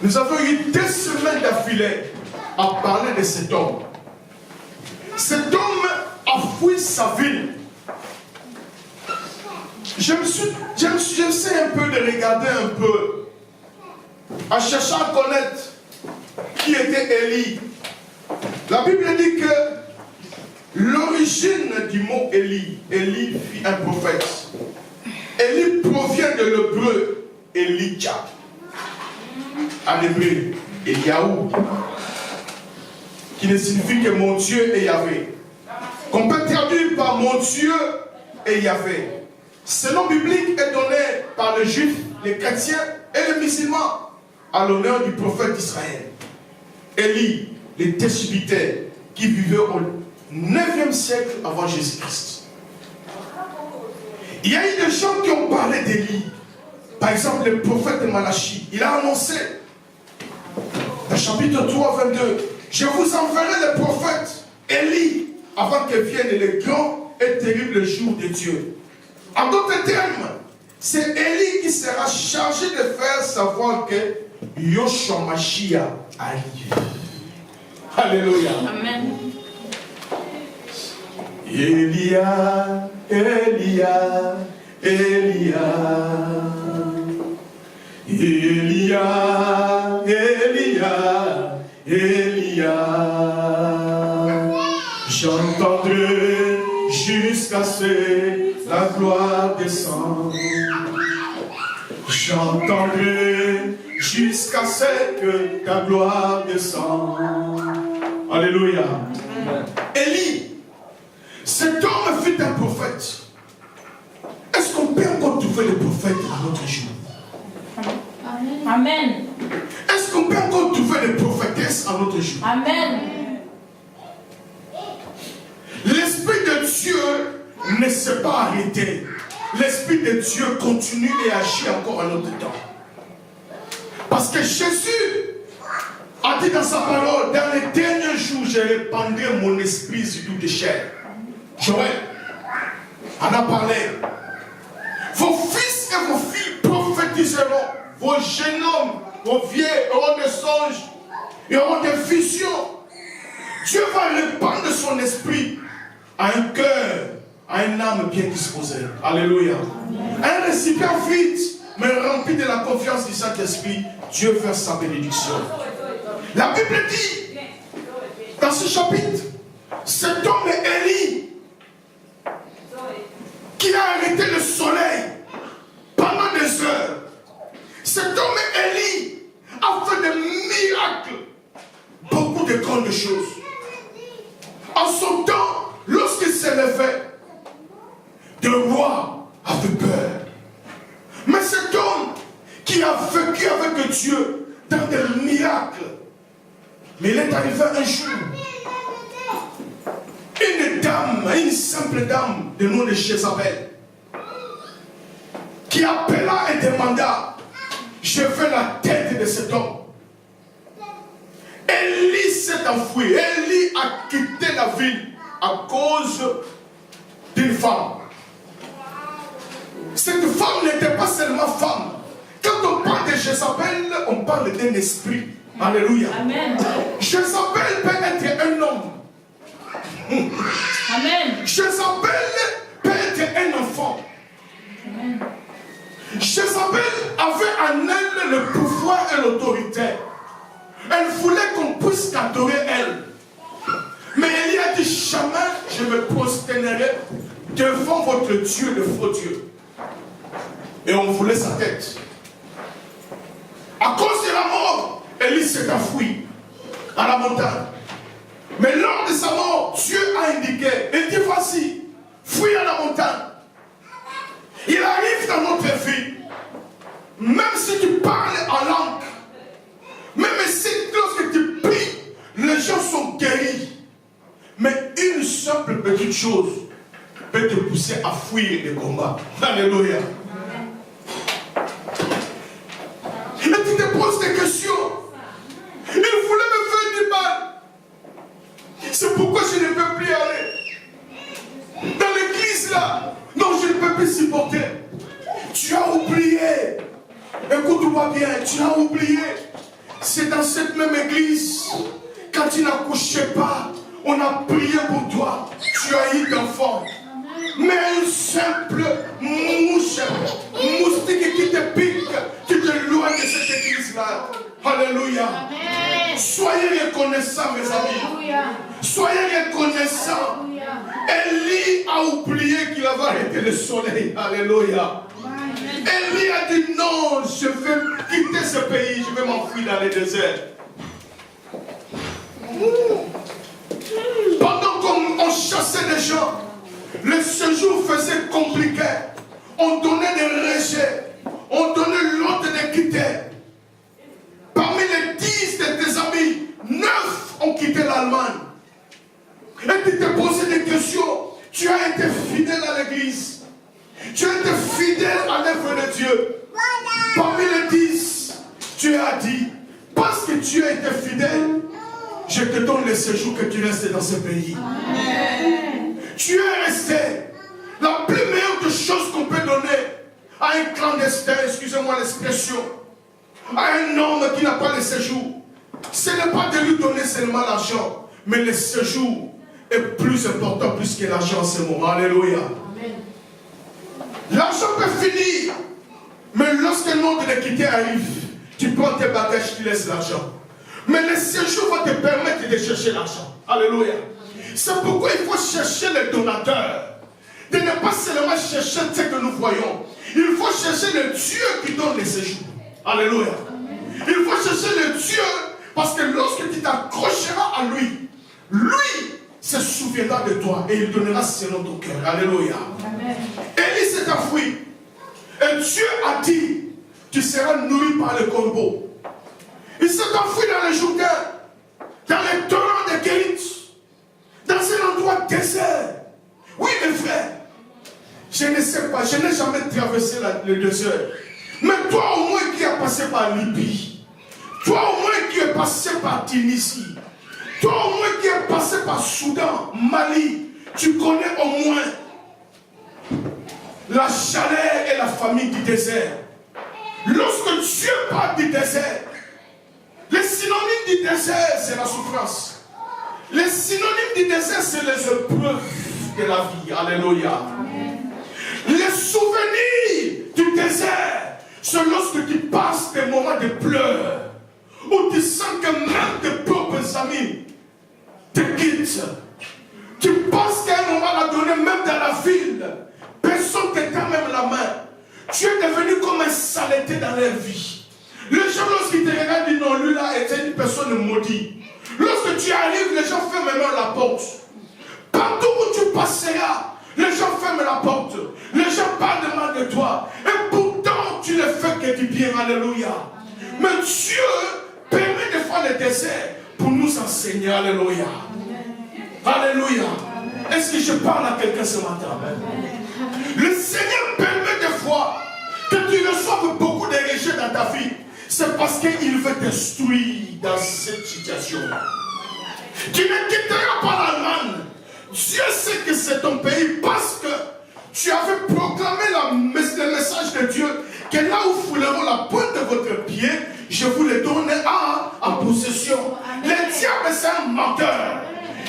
Nous avons eu 2 semaines d'affilée à parler de cet homme. Cet homme a fui sa ville. J'essaie un peu de regarder un peu, en cherchant à connaître qui était Élie. La Bible dit que l'origine du mot Élie, Élie fut un prophète. Élie provient de l'hébreu Elijah. En hébreu, Eliaou, qui ne signifie que mon Dieu est Yahvé. Qu'on peut traduire par mon Dieu est Yahvé. Ce nom biblique est donné par les Juifs, les chrétiens et les musulmans à l'honneur du prophète d'Israël. Élie, le Tishbité, qui vivait au 9e siècle avant Jésus-Christ. Il y a eu des gens qui ont parlé d'Élie. Par exemple, le prophète de Malachie, il a annoncé, dans le chapitre 3, 22, je vous enverrai le prophète Élie avant que vienne le grand et terrible jour de Dieu. En d'autres termes, c'est Élie qui sera chargé de faire savoir que Yoshua Mashiach arrive. Alléluia. Amen. Elia, Elia, Elia. Elia, Elia, Elia. J'entendrai jusqu'à ce que la gloire descende. J'entendrai jusqu'à ce que ta gloire descende. Alléluia. Élie, cet homme fut un prophète. Est-ce qu'on peut encore trouver des prophètes à notre jour? Amen. Est-ce qu'on peut encore trouver des prophétesses à notre jour? Amen. L'Esprit de Dieu ne s'est pas arrêté. L'Esprit de Dieu continue et agit encore à notre temps. Parce que Jésus a dit dans sa parole, dans les derniers jours, je répandrai mon esprit sur toute chair. Joël en a parlé. Vos fils et vos filles prophétiseront. Vos jeunes hommes, vos vieux auront des songes, ils auront des visions. Dieu va répandre son esprit à un cœur, à une âme bien disposée. Alléluia. Un récipient vide, mais rempli de la confiance du Saint-Esprit, Dieu fait sa bénédiction. La Bible dit, dans ce chapitre, cet homme Élie, qui a arrêté le soleil pendant des heures. Cet homme Élie a fait des miracles, beaucoup de grandes choses. En son temps, lorsqu'il s'est levé, le roi avait peur. Mais cet homme qui a vécu avec Dieu dans des miracles, mais il est arrivé un jour, une dame, une simple dame de nom de Jézabel, qui appela et demanda, je veux la tête de cet homme. Élie s'est enfui. Élie a quitté la ville à cause d'une femme. Cette femme n'était pas seulement femme. Quand on parle de Jézabel, on parle d'un esprit. Alléluia. Amen. Jézabel peut être un homme. Amen. Jézabel peut être un enfant. Amen. Jézabel avait en elle le pouvoir et l'autorité. Elle voulait qu'on puisse l'adorer elle. Mais Élie a dit, jamais je me prosternerai devant votre Dieu, le faux Dieu. Et on voulait sa tête. À cause de la mort, Élie s'est enfui à la montagne. Mais lors de sa mort, Dieu a indiqué, il dit, voici, fuis à la montagne. Il arrive dans notre vie, même si tu parles en langue, même si lorsque tu pries, les gens sont guéris. Mais une simple petite chose peut te pousser à fuir le combat. Alléluia. Et tu te poses des questions. Il voulait me faire du mal. C'est pourquoi je ne peux plus aller. Dans l'église là, non, je ne peux plus supporter. Tu as oublié. Écoute-moi bien. bien, tu as oublié. C'est dans cette même église, quand tu n'accouchais pas, on a prié pour toi. Tu as eu d'enfants. Mais une simple moustique qui te pique, qui te loin de cette église-là. Alléluia. Amen. Soyez reconnaissants, mes amis. Soyez reconnaissants. Élie a oublié qu'il avait arrêté le soleil. Alléluia. Élie a dit non, je vais quitter ce pays, je vais m'enfuir dans les déserts. Pendant qu'on chassait les gens, le séjour faisait compliqué. On donnait des rejets. On donnait l'ordre de quitter. Parmi les 10 de tes amis, 9 ont quitté l'Allemagne. Et tu t'es posé des questions. Tu as été fidèle à l'église. Tu as été fidèle à l'œuvre de Dieu. Parmi les 10, tu as dit, parce que tu as été fidèle, je te donne le séjour que tu restes dans ce pays. Amen. Tu es resté. La plus meilleure des choses qu'on peut donner à un clandestin, excusez-moi l'expression, à un homme qui n'a pas le séjour, ce n'est pas de lui donner seulement l'argent, mais le séjour est plus important plus que l'argent en ce moment. Alléluia. L'argent peut finir, mais lorsque le monde de quitter arrive, tu prends tes bagages, tu laisses l'argent. Mais le séjour va te permettre de chercher l'argent. Alléluia. C'est pourquoi il faut chercher les donateurs. De ne pas seulement chercher ce que nous voyons. Il faut chercher le Dieu qui donne les séjours. Alléluia. Il faut chercher le Dieu parce que lorsque tu t'accrocheras à lui, lui se souviendra de toi et il donnera selon ton cœur. Alléluia. Élie s'est enfui. Et Dieu a dit, tu seras nourri par le corbeau. Il s'est enfui dans le Jourdain, dans les torrents de Kérit, dans un endroit désert. Oui, mes frères, je ne sais pas, je n'ai jamais traversé le désert. Mais toi au moins qui as passé par Libye, toi au moins qui es passé par Tunisie, toi au moins qui es passé par Soudan, Mali, tu connais au moins la chaleur et la famine du désert. Lorsque Dieu parle du désert, le synonyme du désert, c'est la souffrance. Le synonyme du désert, c'est les épreuves de la vie. Alléluia. Les souvenirs du désert, c'est lorsque tu passes des moments de pleurs, où tu sens que même tes propres amis te quittent. Tu penses qu'à un moment donné, même dans la ville, personne ne te tend même la main. Tu es devenu comme un saleté dans leur vie. Les gens, lorsqu'ils te regardent, disent non, lui là était une personne maudite. Lorsque tu arrives, les gens ferment même la porte. Partout où tu passeras, les gens ferment la porte. Les gens parlent de mal de toi. Et pourtant, tu ne fais que du bien. Alléluia. Mais Dieu permet de faire le désert pour nous enseigner. Alléluia. Alléluia. Est-ce que je parle à quelqu'un ce matin? Le Seigneur permet des fois que tu reçoives beaucoup de rejets dans ta vie. C'est parce qu'il veut t'instruire dans cette situation. Tu ne quitteras pas l'Allemagne. Dieu sait que c'est ton pays parce que tu avais proclamé le message de Dieu que là où fouleront la pointe de votre pied, je vous le donne en possession. Le diable, c'est un menteur.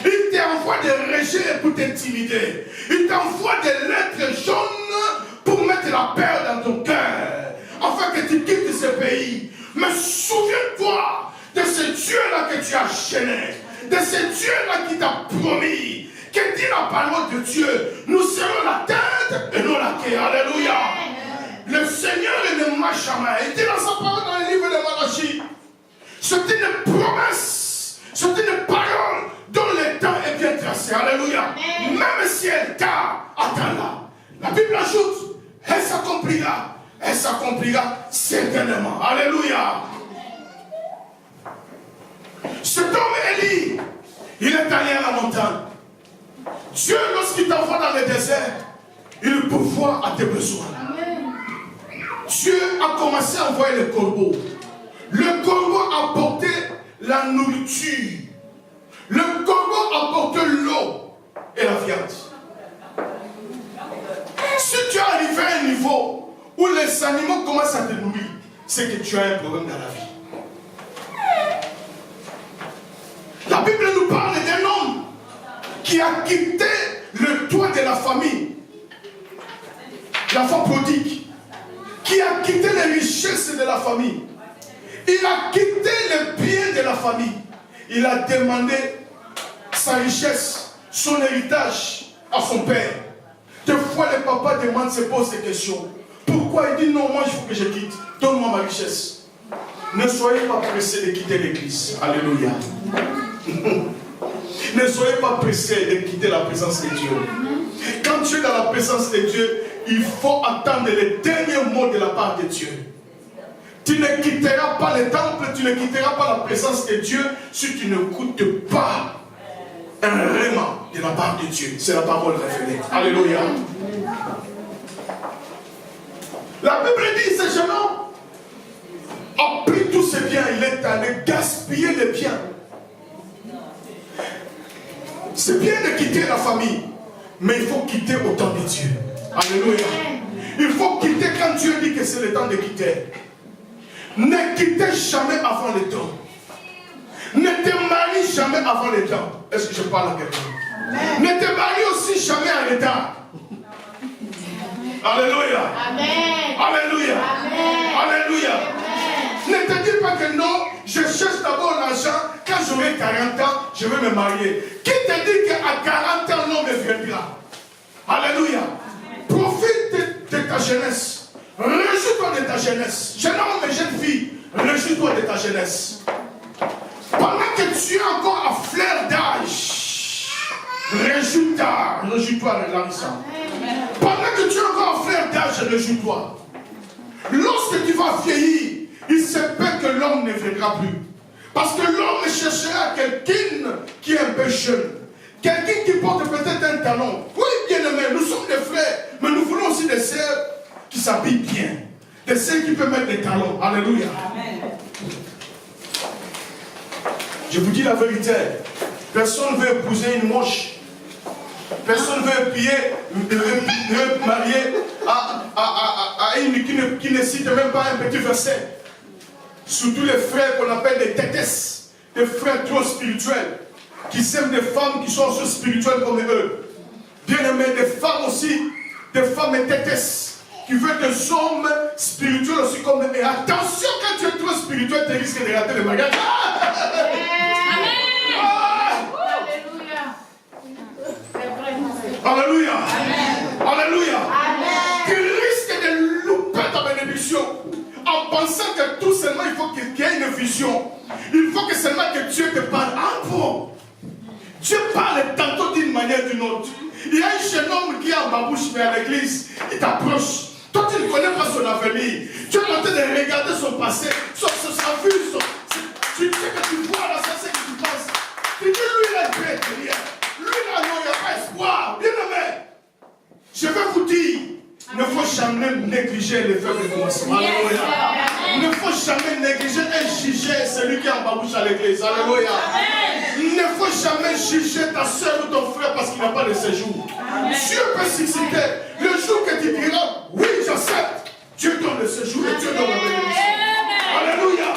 Il t'envoie des rejets pour t'intimider. Il t'envoie des lettres jaunes pour mettre la peur dans ton cœur, afin que tu quittes ce pays. Mais souviens-toi de ce Dieu-là que tu as chaîné, de ce Dieu-là qui t'a promis, que dit la parole de Dieu, nous serons la tête et non la queue. Alléluia. Le Seigneur ne m'a jamais. Il dit dans sa parole dans le livre de Malachie, c'est une promesse, c'est une parole dont le temps est bien tracé. Alléluia. Même si elle t'a atteint là, la Bible ajoute, elle s'accomplira. Elle s'accomplira certainement. Alléluia. Cet homme Élie, il est allé à la montagne. Dieu, lorsqu'il t'envoie dans le désert, il pourvoit à tes besoins. Dieu a commencé à envoyer le corbeau. Le corbeau a porté la nourriture. Le corbeau a porté l'eau et la viande. Si tu arrives à un niveau où les animaux commencent à te nourrir, c'est que tu as un problème dans la vie. La Bible nous parle d'un homme qui a quitté le toit de la famille, l'enfant prodigue, qui a quitté les richesses de la famille. Il a quitté les biens de la famille. Il a demandé sa richesse, son héritage à son père. Des fois, les papas se posent des questions. Pourquoi il dit non, moi il faut que je quitte. Donne-moi ma richesse. Ne soyez pas pressés de quitter l'église. Alléluia. Ne soyez pas pressés de quitter la présence de Dieu. Quand tu es dans la présence de Dieu, il faut attendre les derniers mots de la part de Dieu. Tu ne quitteras pas le temple, tu ne quitteras pas la présence de Dieu si tu ne n'écoutes pas un réma de la part de Dieu. C'est la parole révélée. Alléluia. La Bible dit, ce jeune homme a pris tous ses biens, il est allé gaspiller les biens. C'est bien de quitter la famille, mais il faut quitter au temps de Dieu. Alléluia. Il faut quitter quand Dieu dit que c'est le temps de quitter. Ne quittez jamais avant le temps. Ne te marie jamais avant le temps. Est-ce que je parle à quelqu'un? Ne te marie aussi jamais en retard. Alléluia. Amen. Alléluia. Amen. Alléluia. Amen. Ne te dis pas que non, je cherche d'abord l'argent. Quand j'aurai 40 ans, je vais me marier. Qui te dit qu'à 40 ans, l'homme ne viendra? Alléluia. Profite de ta jeunesse. Réjouis-toi de ta jeunesse. Jeune homme et jeune fille, réjouis-toi de ta jeunesse. Pendant que tu es encore à fleur d'âge, réjouis-toi de l'argent. Pendant que tu es encore à fleur d'âge, réjouis-toi. Lorsque tu vas vieillir, il se peut que l'homme ne viendra plus. Parce que l'homme cherchera quelqu'un qui est un peu jeune. Quelqu'un qui porte peut-être un talon. Oui, bien aimé, nous sommes des frères, mais nous voulons aussi des sœurs qui s'habillent bien. Des sœurs qui peuvent mettre des talons. Alléluia. Amen. Je vous dis la vérité. Personne ne veut épouser une moche. Personne ne veut marier à une qui ne cite même pas un petit verset. Surtout les frères qu'on appelle des tétesses, des frères trop spirituels, qui aiment des femmes qui sont aussi spirituelles comme eux. Bien aimés, des femmes aussi, des femmes tétesses, qui veulent des hommes spirituels aussi comme eux. Et attention, quand tu es trop spirituel, tu risques de rater le mariage. Amen. Alléluia. Amen. Alléluia. Amen. Tu risques de louper ta bénédiction en pensant que tout seulement il faut qu'il y ait une vision. Il faut que seulement que Dieu te parle. Ah bon? Dieu parle tantôt d'une manière ou d'une autre. Il y a un jeune homme qui est en babouche, mais à l'église, il t'approche. Toi, tu ne connais pas son avenir. Tu es en train de regarder son passé, sa vue, tu sais que tu vois là, c'est ce que tu penses. Tu dis, lui, il est prêt derrière. Lui, là, non, il n'y a pas espoir. Bien aimé, je vais vous dire, il ne faut jamais négliger les faibles commencements. Alléluia. Il ne faut jamais négliger et juger celui qui est en babouche à l'église. Alléluia. Il ne faut jamais juger ta soeur ou ton frère parce qu'il n'a pas de séjour. Dieu peut susciter. Le jour que tu diras, oui, j'accepte, Dieu donne le séjour et Dieu donne la bénédiction. Alléluia.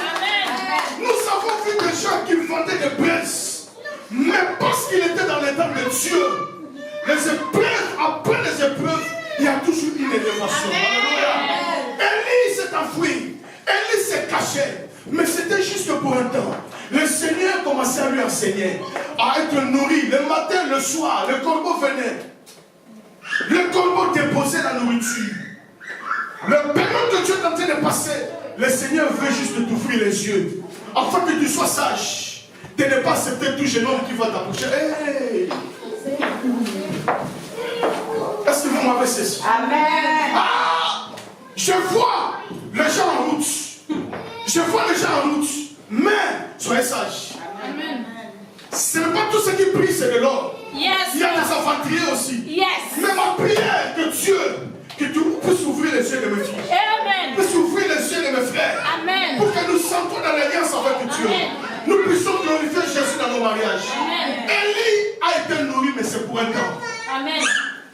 Nous avons vu des gens qui vendaient des blesses, mais parce qu'ils étaient dans l'état de Dieu, les épreuves, après les épreuves, il y a toujours une élévation. Alléluia. Élie s'est enfoui, Élie s'est caché, mais c'était juste pour un temps. Le Seigneur commençait à lui enseigner, à être nourri. Le matin, le soir, le corbeau venait. Le corbeau déposait la nourriture. Le période que tu es en train de passer, le Seigneur veut juste t'ouvrir les yeux, afin que tu sois sage, de ne pas accepter tout jeune homme qui va t'approcher. Hey! Est-ce que vous m'avez cessé? Amen. Ah! Je vois les gens en route. Je vois les gens en route. Mais soyez sages. Amen. Ce n'est pas tout ce qui brille, c'est de l'or. Yes. Il y a des aventuriers aussi. Yes. Mais ma prière que Dieu, que tu puisses ouvrir les yeux de mes filles. Amen. Puisses ouvrir les yeux de mes frères. Amen. Pour que nous sentons dans l'alliance avec Dieu. Amen. Nous puissions glorifier Jésus dans nos mariages. Amen. Élie a été nourri, mais c'est pour un temps. Amen.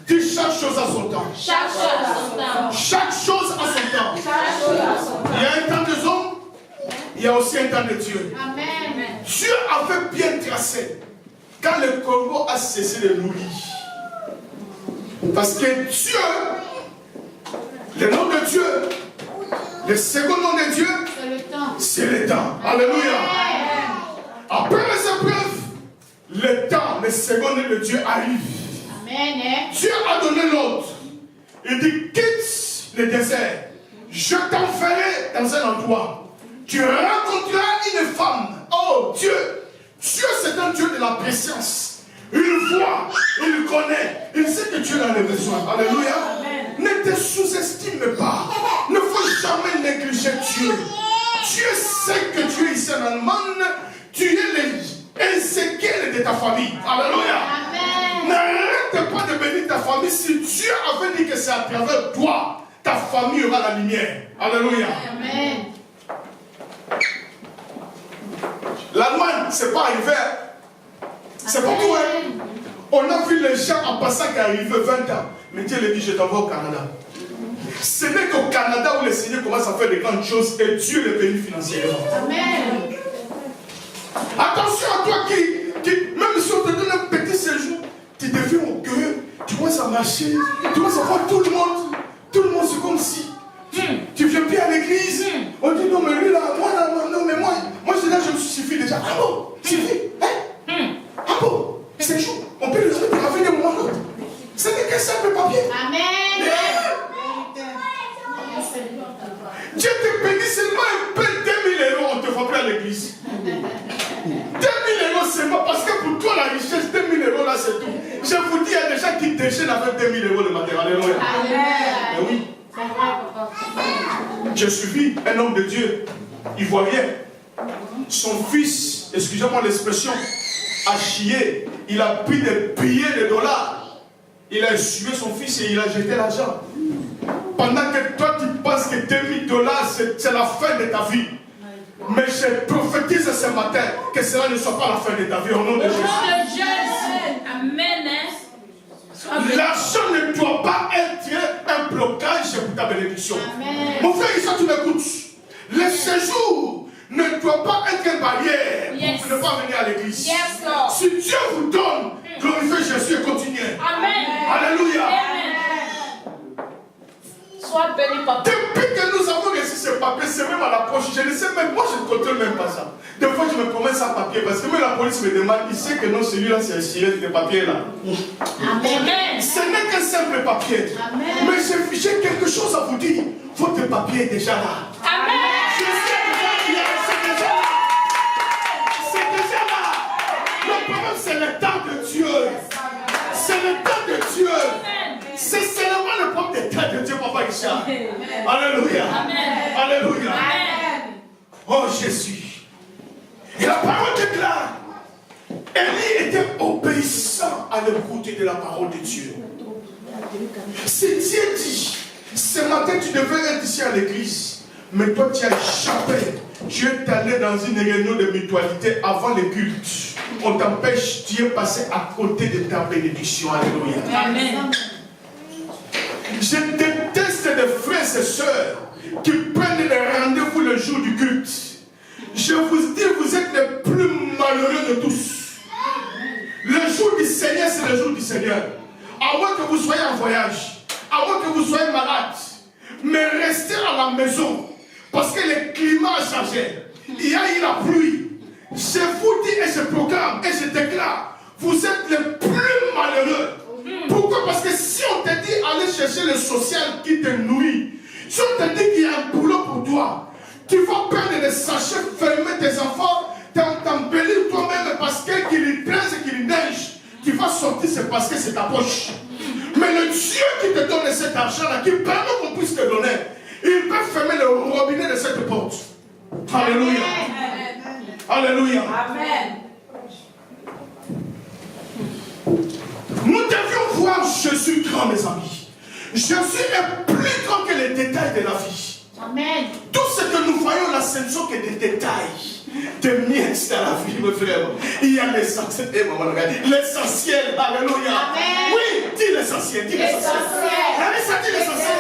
Dis chaque chose à son temps. Chaque chose à son temps. Chaque chose à son temps. Chaque chose à son temps. Il y a un temps des hommes, il y a aussi un temps de Dieu. Amen. Dieu avait bien tracé quand le Congo a cessé de nourrir. Parce que Dieu, le nom de Dieu, le second nom de Dieu, C'est le temps. c'est le temps. Alléluia. Après les épreuves, le temps, le second nom de Dieu arrive. Amen. Dieu a donné l'ordre. Il dit, quitte le désert. Je t'enverrai dans un endroit. Tu rencontreras une femme. Oh Dieu. Dieu c'est un Dieu de la présence. Il voit, il connaît. Il sait que tu es dans les besoins. Alléluia. Ne te sous-estime pas. Ne faut jamais négliger Dieu. Dieu sait que tu es ici en Allemagne. Tu es l'Ézéchiel de ta famille. Alléluia. N'arrête pas de bénir ta famille. Si Dieu avait dit que c'est à travers toi, ta famille aura la lumière. Alléluia. Amen. L'Allemagne, c'est pas arrivé. C'est pas tout. On a vu les gens en passant qui arrivaient 20 ans. Mais Dieu lui dit, je t'envoie au Canada. Ce n'est qu'au Canada où le Seigneur commence à faire de grandes choses et Dieu le bénit financièrement. Amen. Attention à toi qui, même si on te donne un petit séjour, tu deviens orgueilleux, tu commences à marcher, tu commences à voir tout le monde. Tout le monde, c'est comme si tu viens plus à l'église. On dit non, mais lui là, moi là, non, mais moi je me suffit déjà. Ah bon, suffit, hein? Ah bon, c'est chaud. On peut le dire pour la fin des moments d'autres. Ce n'est qu'un simple papier. Amen. Dieu te bénit seulement un peu 2000 €, on ne te voit plus à l'église. 2000 € seulement, parce que pour toi la richesse, 2000 € là c'est tout. Je vous dis, il y a des gens qui déchaînent avec 2000 € le matin. Alléluia. Mais oui. J'ai suivi un homme de Dieu, ivoirien. Son fils, excusez-moi l'expression, a chié. Il a pris des billets de dollars. Il a essuyé son fils et il a jeté l'argent. Pendant que toi tu penses que 2000 $, c'est la fin de ta vie. Mais je prophétise ce matin que cela ne soit pas la fin de ta vie au nom de Jésus. Amen. L'argent ne doit pas être un blocage pour ta bénédiction. Amen. Mon frère, ici tu m'écoutes. Le séjour ne doit pas être une barrière pour ne pas venir à l'église. Yes, Lord. Si Dieu vous donne, glorifiez Jésus et continuez. Amen. Alléluia. Amen. Sois béni, papa. Depuis que nous avons reçu ce papier, c'est même à la poche. Je ne sais même, moi je ne contrôle même pas ça. Des fois je me promets sans papier parce que même la police me demande, il sait que non, celui-là c'est un siège de papier là. Amen. Ce n'est qu'un simple papier. Amen. Mais j'ai quelque chose à vous dire. Votre papier est déjà là. Amen. Je sais déjà qu'il y a, c'est déjà là. C'est déjà là. Le problème c'est le temps de Dieu. C'est le temps de Dieu. C'est seulement le problème des temps de Dieu, Papa Richard. Alléluia. Amen. Alléluia. Amen. Oh Jésus. Et la parole déclare, Élie était obéissant à l'écoute de la parole de Dieu. Si Dieu dit, ce matin tu devais être ici à l'église, mais toi tu as échappé, tu es allé dans une réunion de mutualité avant le culte. On t'empêche, tu es passé à côté de ta bénédiction. Alléluia. Amen. Je déteste les frères et sœurs qui prennent les rendez-vous le jour du culte. Je vous dis, vous êtes les plus malheureux de tous. Le jour du Seigneur, c'est le jour du Seigneur. À moins que vous soyez en voyage, à moins que vous soyez malade, mais restez à la maison, parce que le climat a changé. Il y a eu la pluie. Je vous dis et je proclame et je déclare, vous êtes les plus malheureux. Pourquoi? Parce que si on te dit aller chercher le social qui te nourrit, si on te dit qu'il y a un boulot pour toi, tu vas perdre les sachets, fermer tes enfants, t'embellir toi-même parce qu'il plaise et qu'il neige. Tu vas sortir, c'est parce que c'est ta poche. Mais le Dieu qui te donne cet argent-là, qui permet qu'on puisse te donner, il peut fermer le robinet de cette porte. Alléluia. Alléluia. Amen. Nous devions voir Jésus grand, mes amis. Jésus est plus grand que les détails de la vie. Amen. Tout ce que nous voyons là, ce ne sont que des détails, des miettes dans la vie, mes frères. Il y a l'essentiel. L'essentiel. Alléluia. Amen. Oui, dis l'essentiel. Dis l'essentiel. Dis l'essentiel.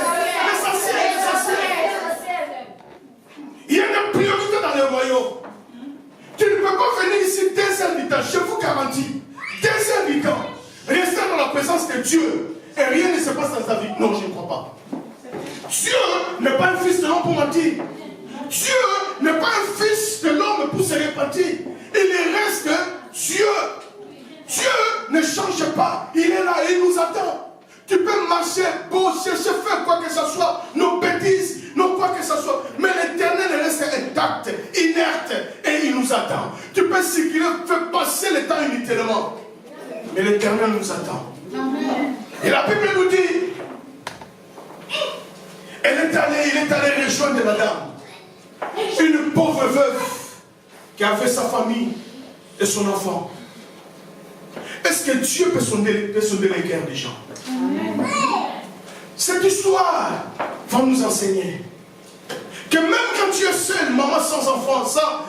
Il y a une priorité dans le royaume. Tu ne peux pas venir ici 2 heures du temps. Je vous garantis. 2 heures du temps. Rester dans la présence de Dieu. Et rien ne se passe dans ta vie. Non, je ne crois pas. Dieu n'est pas un fils de l'homme pour mentir. Dieu n'est pas un fils de l'homme pour se repentir. Il reste Dieu. Dieu ne change pas. Il est là et il nous attend. Tu peux marcher, bosser, faire quoi que ce soit, nos bêtises, non quoi que ce soit. Mais l'Éternel reste intact, inerte et il nous attend. Tu peux circuler, faire passer le temps inutilement. Mais l'Éternel nous attend. Amen. Et la Bible nous dit, il est allé rejoindre la dame. Une pauvre veuve qui avait sa famille et son enfant. Est-ce que Dieu peut sonder les cœurs des gens? Amen. Cette histoire va nous enseigner que même quand tu es seul, maman sans enfant, ça,